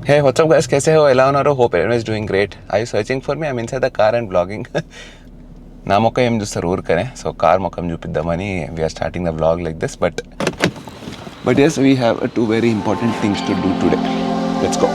Hey, what's up guys? कैसे हो? ఎలా ఉన్నారు? Hope everyone is doing great. Are you searching for me? I'm inside the car and vlogging. నా మొక్క ఏం చూస్తారు ఊరికనే. సో కార్ మొక్కం చూపిద్దామని we are starting the vlog like this. But yes, we have two very important things to do today. Let's go.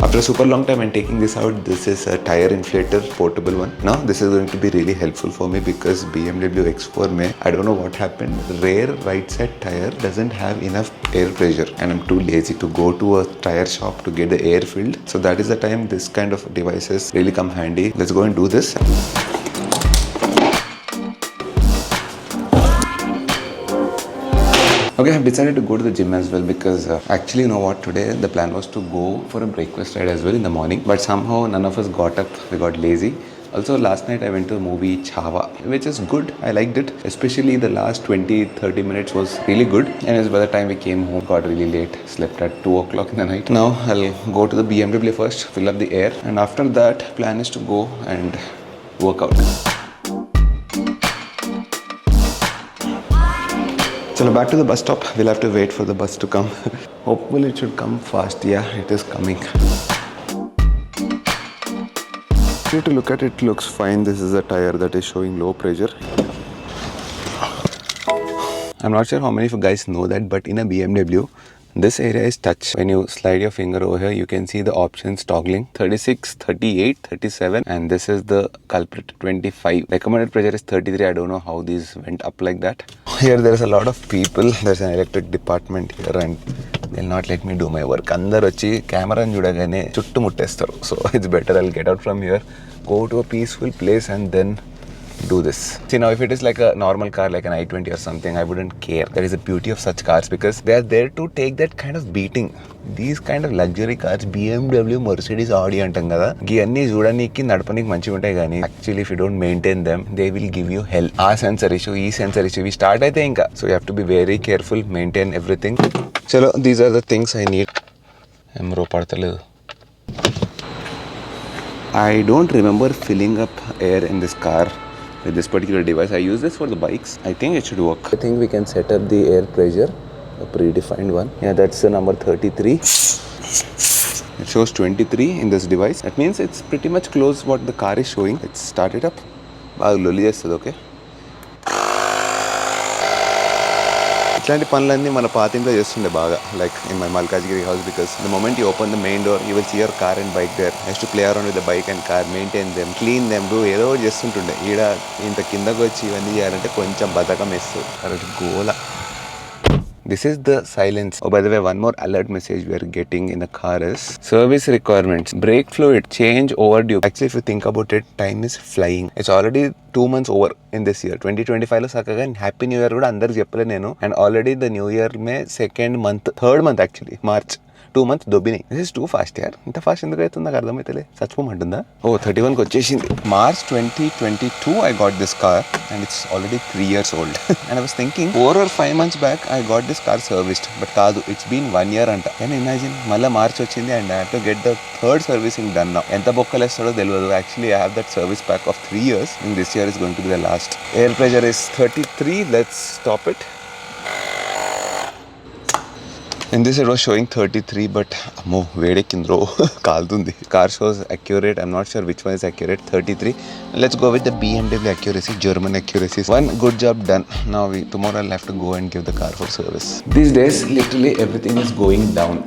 After a super long time I'm taking this out. This is a tire inflator, portable one. Now this is going to be really helpful for me because BMW X4 mein, I don't know what happened, rear right side tire doesn't have enough air pressure and I'm too lazy to go to a tire shop to get the air filled. So that is the time this kind of devices really come handy. Let's go and do this. Okay, I've decided to go to the gym as well because actually, you know what, today the plan was to go for a breakfast ride as well in the morning, but somehow none of us got up, we got lazy. Also, last night I went to the movie Chava, which is good. I liked it, especially the last 20-30 minutes was really good. And by the time we came home, got really late, slept at 2 o'clock in the night. Now I'll go to the BMW first, fill up the air, and after that plan is to go and work out. So back to the bus stop. We'll have to wait for the bus to come. Hopefully it should come fast. Yeah, it is coming. To look at it, looks fine. This is a tire that is showing low pressure. I'm not sure how many of you guys know that, but in a BMW, this area is touch. When you slide your finger over here, you can see the options toggling 36, 38, 37, and this is the culprit 25. Recommended pressure is 33. I don't know how these went up like that. Here there's a lot of people. There's an electric department here and they'll not let me do my work. Andaru vachi camera ni chudagane chuttu muttestaru. So it's better I'll get out from here, go to a peaceful place and then do this. See, now if it is like a normal car like an i20 or something, I wouldn't care. That is the beauty of such cars because they are there to take that kind of beating. These kind of luxury cars, BMW, Mercedes, Audi antam kada, iyanni chudaniki nadapaniki manchiga untayi gaani actually if you don't maintain them, they will give you hell. Aa sensor issue, ee sensor issue, we start aithe inka. So you have to be very careful, maintain everything. Chalo, these are the things I need. Emro padtaledu. I don't remember filling up air in this car with this particular device. I use this for the bikes. I think it should work. I think we can set up the air pressure, a predefined one. Yeah, that's the number 33. It shows 23 in this device. That means it's pretty much close what the car is showing. Let's start it up. Okay. ఇట్లాంటి పనులన్నీ మన పాతింట్లో చేస్తుండే బాగా like in my Malkajgiri house because the moment you open the main door you will see your car and bike there has to play around with the bike and car maintain them clean them do ఏదో ఒకటి చేస్తుంటుండే. ఈడ ఇంత కిందకు వచ్చి ఇవన్నీ చేయాలంటే కొంచెం బతకం వేస్తుంది. కరెక్ట్ గోల. This is the silence. Oh, by the way, one more alert message we are getting in the car is service requirements. Brake fluid change overdue. Actually, if you think about it, time is flying. It's already 2 months over in this year. 2025 lo sakaga happy new year kuda andariki cheppale nenu, and already the new year mein third month actually, March. 2 months దొబ్బినాయి. This is too fast యార్. ఇంత fast ఎందుకు అవుతుంది నాకు అర్థమైతలే. చచ్చిపోమంటుందా? 31కి వచ్చేసింది. March 2022 I got this car and it's already 3 years old. And I was thinking 4 or 5 months back I got this car serviced, but కాదు, it's been 1 year అంట. Can you imagine? మళ్ళీ March వచ్చింది and I have to get the third servicing done now. ఎంత బొక్కలేస్తాడో తెలియదు. Actually I have that service pack of 3 years and this year is going to be the last. Air pressure is 33. Let's stop it. In this it was showing 33, but ammo vedekindro kaldundi. Car shows accurate. I'm not sure which one is accurate. 33. Let's go with the BMW accuracy, German accuracy. One good job done. Now tomorrow I'll have to go and give the car for service. These days literally everything is going down.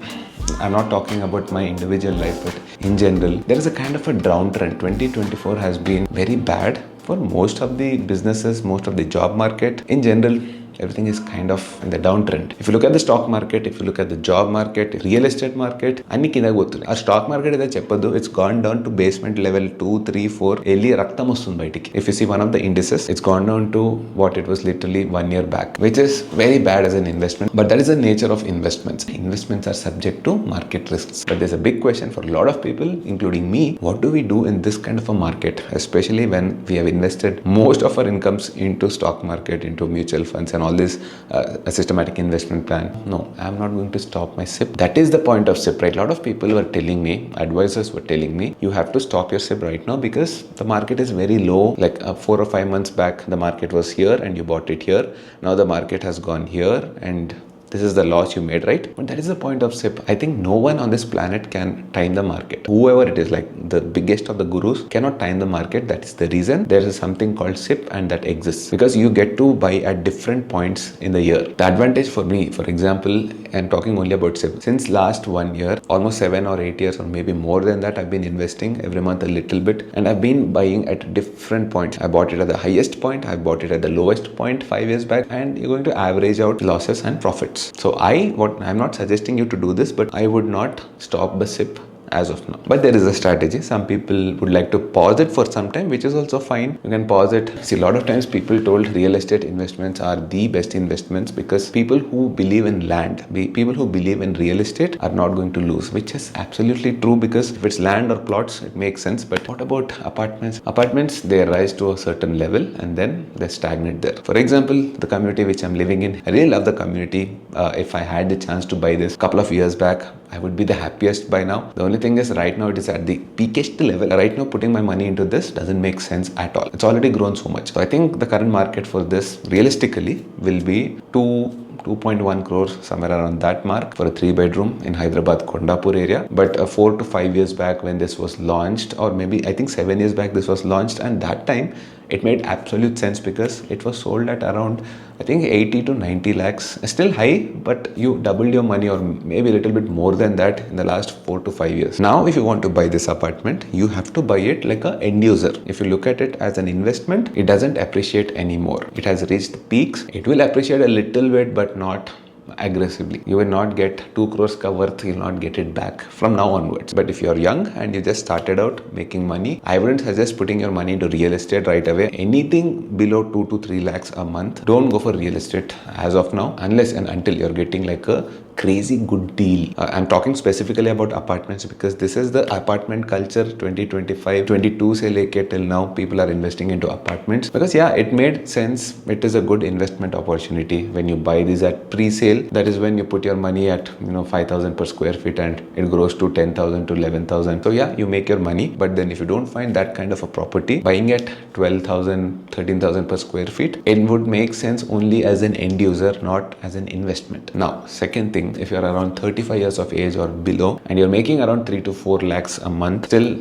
I'm not talking about my individual life, but in general there is a kind of a downtrend. 2024 has been very bad for most of the businesses, most of the job market. In general, everything is kind of in the downtrend. If you look at the stock market, if you look at the job market, real estate market, అన్ని కిందకి పోతున్నాయి. ఆ stock market అయితే చెప్పొద్దు, it's gone down to basement level 2, 3, 4. వెళ్ళి రక్తం వస్తుంది బయటికి. If you see one of the indices, it's gone down to what it was literally 1 year back, which is very bad as an investment. But that is the nature of investments. Investments are subject to market risks. But there's a big question for a lot of people, including me. What do we do in this kind of a market, especially when we have invested most of our incomes into stock market, into mutual funds and all this a systematic investment plan. No, I'm not going to stop my SIP. That is the point of SIP, right? A lot of people were telling me, advisors were telling me, you have to stop your SIP right now because the market is very low. Like 4 or 5 months back, the market was here and you bought it here. Now the market has gone here and this is the loss you made, right? But that is the point of SIP. I think no one on this planet can time the market. Whoever it is, like the biggest of the gurus, cannot time the market. That is the reason there is something called SIP and that exists because you get to buy at different points in the year. The advantage for me, for example, I'm talking only about SIP. Since last 1 year, almost 7 or 8 years or maybe more than that, I've been investing every month a little bit and I've been buying at different points. I bought it at the highest point, I bought it at the lowest point 5 years back, and you're going to average out losses and profits. So I'm not suggesting you to do this, but I would not stop the SIP as of now. But there is a strategy. Some people would like to pause it for some time, which is also fine. You can pause it. See, a lot of times people told real estate investments are the best investments because people who believe in land, people who believe in real estate are not going to lose, which is absolutely true because if it's land or plots, it makes sense. But what about apartments? Apartments, they rise to a certain level and then they stagnate there. For example, the community which I'm living in, I really love the community. If I had the chance to buy this a couple of years back, I would be the happiest by now. The only thing is right now it is at the peakest level. Right now putting my money into this doesn't make sense at all. It's already grown so much. So I think the current market for this realistically will be 2.1 crores, somewhere around that mark for a 3-bedroom in Hyderabad, Kotaru area. But 4 to 5 years back when this was launched, or maybe I think 7 years back this was launched, and that time it made absolute sense because it was sold at around I think 80 to 90 lakhs. Still high, but you doubled your money or maybe a little bit more than that in the last 4 to 5 years. Now, if you want to buy this apartment, you have to buy it like an end user. If you look at it as an investment, it doesn't appreciate anymore. It has reached peaks. It will appreciate a little bit, but not aggressively. You will not get 2 crores ka worth, you will not get it back from now onwards. But if you're young and you just started out making money, I wouldn't suggest putting your money into real estate right away. Anything below 2 to 3 lakhs a month, don't go for real estate as of now, unless and until you're getting like a crazy good deal. I'm talking specifically about apartments because this is the apartment culture 2025, 22 se leke till now. People are investing into apartments because it made sense. It is a good investment opportunity when you buy these at pre-sale. That is when you put your money at 5,000 per square feet and it grows to 10,000 to 11,000. So you make your money. But then if you don't find that kind of a property, buying at 12,000, 13,000 per square feet, it would make sense only as an end user, not as an investment. Now, second thing, if you're around 35 years of age or below and you're making around 3 to 4 lakhs a month, still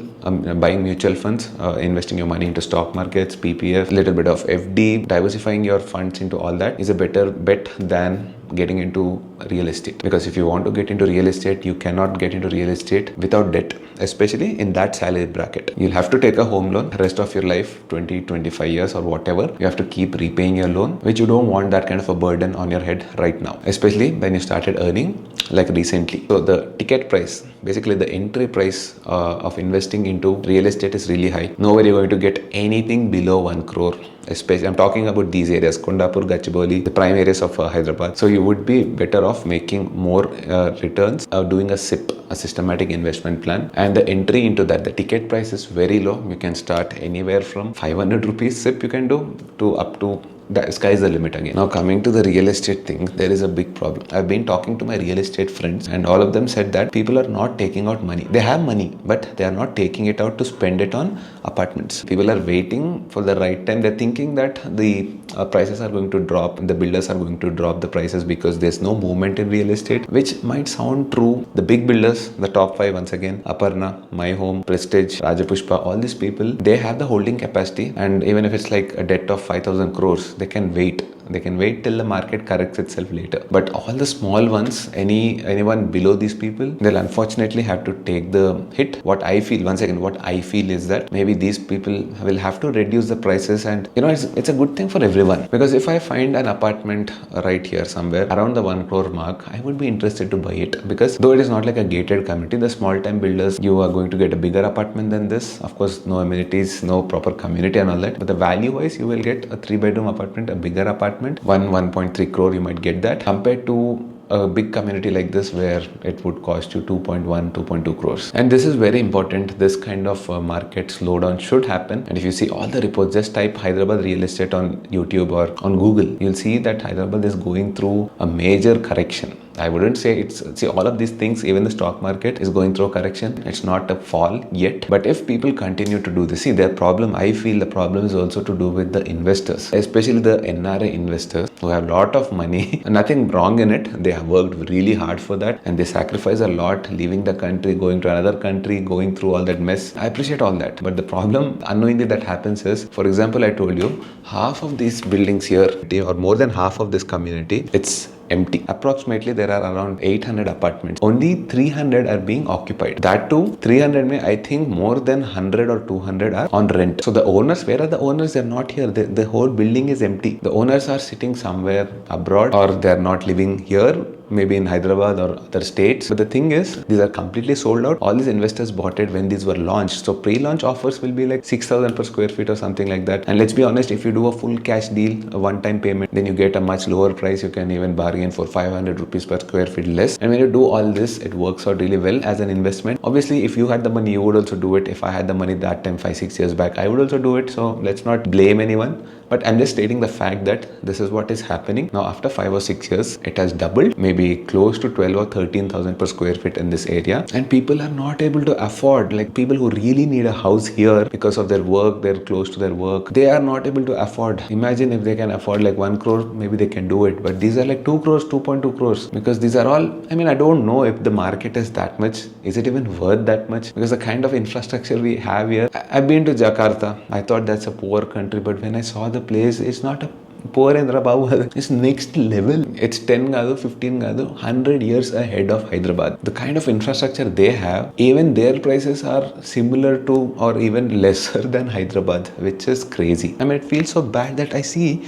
buying mutual funds, investing your money into stock markets, PPF, little bit of FD, diversifying your funds into all that is a better bet than getting into real estate. Because if you want to get into real estate, you cannot get into real estate without debt, especially in that salary bracket. You'll have to take a home loan rest of your life, 20, 25 years or whatever. You have to keep repaying your loan, which you don't want that kind of a burden on your head right now, especially when you started earning like recently. So the ticket price, basically the entry price of investing into real estate is really high. Nowhere you're going to get anything below 1 crore. Especially, I'm talking about these areas, Kondapur, Gachibowli, the prime areas of Hyderabad. So you would be better off making more returns doing a SIP, a systematic investment plan. And the entry into that, the ticket price is very low. You can start anywhere from 500 rupees SIP you can do to up to the sky is the limit again. Now coming to the real estate thing, there is a big problem. I've been talking to my real estate friends and all of them said that people are not taking out money. They have money, but they are not taking it out to spend it on apartments. People are waiting for the right time. They're thinking that the prices are going to drop, the builders are going to drop the prices because there's no movement in real estate, which might sound true. The big builders, the top 5 once again, Aparna, My Home, Prestige, Rajapushpa, all these people, they have the holding capacity, and even if it's like a debt of 5,000 crores, they can wait. They can wait till the market corrects itself later. But all the small ones, anyone below these people, they'll unfortunately have to take the hit. What I feel is that maybe these people will have to reduce the prices, and it's a good thing for everyone. Because if I find an apartment right here somewhere around the 1 crore mark, I would be interested to buy it, because though it is not like a gated community, the small time builders, you are going to get a bigger apartment than this. Of course, no amenities, no proper community and all that. But the value wise, you will get a 3-bedroom apartment, a bigger apartment, 1.3 crore, you might get that, compared to a big community like this where it would cost you 2.1, 2.2 crores. And this is very important. This kind of market slowdown should happen. And if you see all the reports, just type Hyderabad real estate on YouTube or on Google, you'll see that Hyderabad is going through a major correction. I wouldn't say see all of these things, even the stock market is going through a correction. It's not a fall yet. But if people continue to do this, see their problem, I feel the problem is also to do with the investors, especially the NRI investors who have a lot of money. Nothing wrong in it. They have worked really hard for that and they sacrifice a lot, leaving the country, going to another country, going through all that mess. I appreciate all that. But the problem unknowingly that happens is, for example, I told you, half of these buildings here, or more than half of this community, it's empty. Approximately there are around 800 apartments. Only 300 are being occupied. That too, 300 may, I think more than 100 or 200 are on rent. So the owners, where are the owners? They're not here. The whole building is empty. The owners are sitting somewhere abroad or they're not living here, maybe in Hyderabad or other states. But the thing is, these are completely sold out. All these investors bought it when these were launched. So pre-launch offers will be like 6,000 per square feet or something like that. And let's be honest, if you do a full cash deal, a one-time payment, then you get a much lower price. You can even bargain for 500 rupees per square feet less. And when you do all this, it works out really well as an investment. Obviously, if you had the money, you would also do it. If I had the money that time, 5-6 years back, I would also do it. So let's not blame anyone. But I'm just stating the fact that this is what is happening. Now, after 5 or 6 years, it has doubled, maybe close to 12 or 13,000 per square feet in this area. And people are not able to afford, like people who really need a house here because of their work, they're close to their work, they are not able to afford. Imagine if they can afford like 1 crore, maybe they can do it. But these are like 2 crores, 2.2 crores, because these are all, I don't know if the market is that much. Is it even worth that much? Because the kind of infrastructure we have here, I've been to Jakarta. I thought that's a poor country, but when I saw the place, it's not a poor Indra Babu, it's next level. It's 10 gadu, 15 gadu, 100 years ahead of Hyderabad. The kind of infrastructure they have, even their prices are similar to or even lesser than Hyderabad, which is crazy. It feels so bad that I see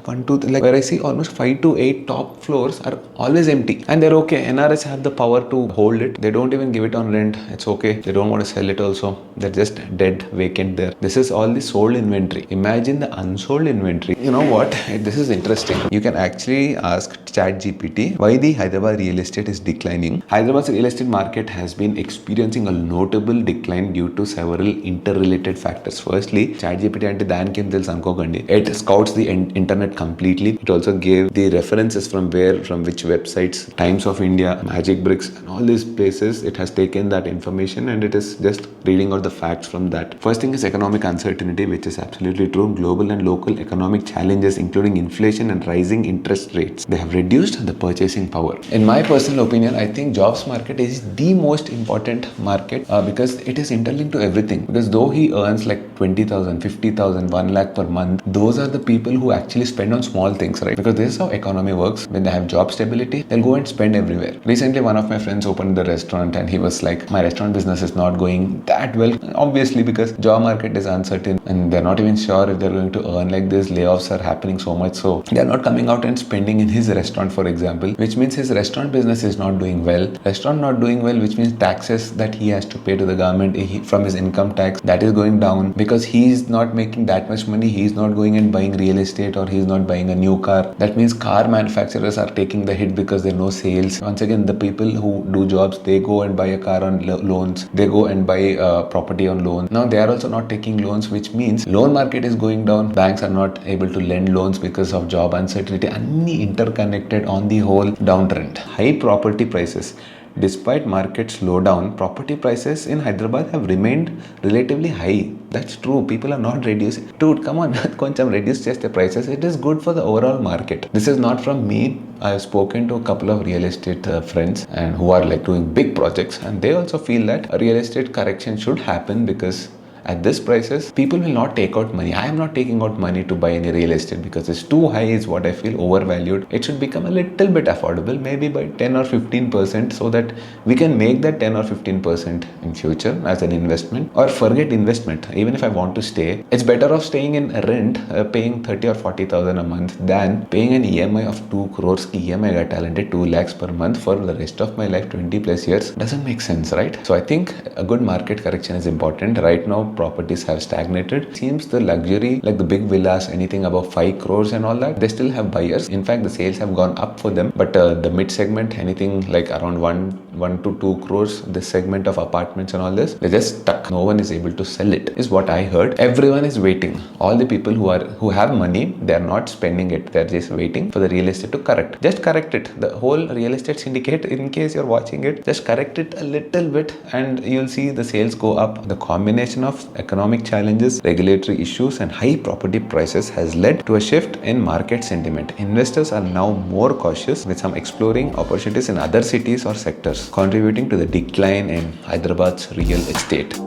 where I see almost 5 to 8 top floors are always empty and they're okay. NRS have the power to hold it. They don't even give it on rent. It's okay. They don't want to sell it also. They're just dead, vacant there. This is all the sold inventory. Imagine the unsold inventory. You know what? This is interesting. You can actually ask ChatGPT why the Hyderabad real estate is declining. Hyderabad's real estate market has been experiencing a notable decline due to several interrelated factors. Firstly, ChatGPT and Dan Kindles Ankogandi. It scouts the internet completely. It also gave the references from which websites, Times of India, Magic Bricks, and all these places. It has taken that information and it is just reading out the facts from that. First thing is economic uncertainty, which is absolutely true. Global and local economic challenges, including inflation and rising interest rates, they have reduced the purchasing power. In my personal opinion, I think jobs market is the most important market because it is interlinked to everything. Because though he earns like 20,000, 50,000, 1 lakh per month, those are the people who actually spend on small things, right? Because this is how economy works. When they have job stability, they'll go and spend everywhere. Recently, one of my friends opened the restaurant and he was like, my restaurant business is not going that well. Obviously, because job market is uncertain and they're not even sure if they're going to earn like this. Layoffs are happening so much. So they're not coming out and spending in his restaurant, for example, which means his restaurant business is not doing well. Restaurant not doing well, which means taxes that he has to pay to the government from his income tax, that is going down because he's not making that much money. He's not going and buying real estate or he's not buying a new car. That means car manufacturers are taking the hit because there are no sales. Once again, the people who do jobs, they go and buy a car on loans. They go and buy property on loan. Now they are also not taking loans, which means loan market is going down. Banks are not able to lend loans because of job uncertainty. Any interconnected on the whole downtrend. High property prices. Despite market slowdown, property prices in Hyderabad have remained relatively high. That's true. People are not reducing. Dude, come on, koncham reduce just the prices. It is good for the overall market. This is not from me. I have spoken to a couple of real estate friends and who are like doing big projects, and they also feel that a real estate correction should happen because at this prices, people will not take out money. I am not taking out money to buy any real estate because it's too high, is what I feel, overvalued. It should become a little bit affordable, maybe by 10 or 15%, so that we can make that 10 or 15% in future as an investment. Or forget investment. Even if I want to stay, it's better off staying in rent, paying 30 or 40,000 a month than paying an EMI of 2 crores. EMI got talented 2 lakhs per month for the rest of my life, 20 plus years. Doesn't make sense, right? So I think a good market correction is important. Right now, properties have stagnated. Seems the luxury, like the big villas, anything above 5 crores and all that, they still have buyers. In fact, the sales have gone up for them. But the mid segment, anything like around 1 to 2 crores, this segment of apartments and all this, they're just stuck. No one is able to sell it, is what I heard. Everyone is waiting. All the people who have money, they are not spending it. They're just waiting for the real estate to correct. Just correct it. The whole real estate syndicate, in case you're watching it, just correct it a little bit and you'll see the sales go up. The combination of economic challenges, regulatory issues and high property prices has led to a shift in market sentiment. Investors are now more cautious, with some exploring opportunities in other cities or sectors, contributing to the decline in Hyderabad's real estate.